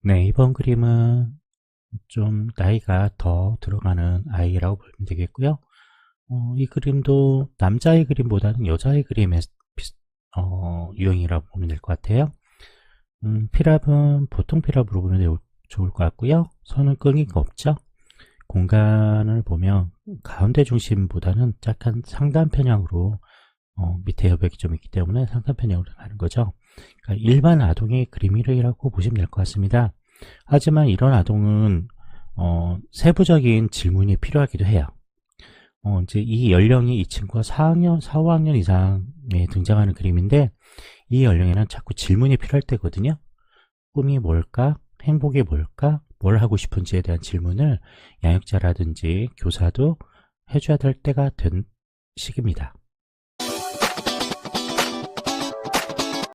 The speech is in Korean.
네, 이번 그림은 좀 나이가 더 들어가는 아이라고 보면 되겠고요. 이 그림도 남자의 그림보다는 여자의 그림의 유형이라고 보면 될 것 같아요. 피랍은 보통 피랍으로 보면 좋을 것 같고요. 선은 끄기가 없죠. 공간을 보면 가운데 중심보다는 약간 상단 편향으로 밑에 여백이 좀 있기 때문에 상단 편향으로 가는 거죠. 그러니까 일반 아동의 그림이라고 보시면 될 것 같습니다. 하지만 이런 아동은 세부적인 질문이 필요하기도 해요. 이제 이 연령이 이 친구가 4학년, 4, 5학년 이상에 등장하는 그림인데 이 연령에는 자꾸 질문이 필요할 때거든요. 꿈이 뭘까? 행복이 뭘까? 뭘 하고 싶은지에 대한 질문을 양육자라든지 교사도 해줘야 될 때가 된 시기입니다.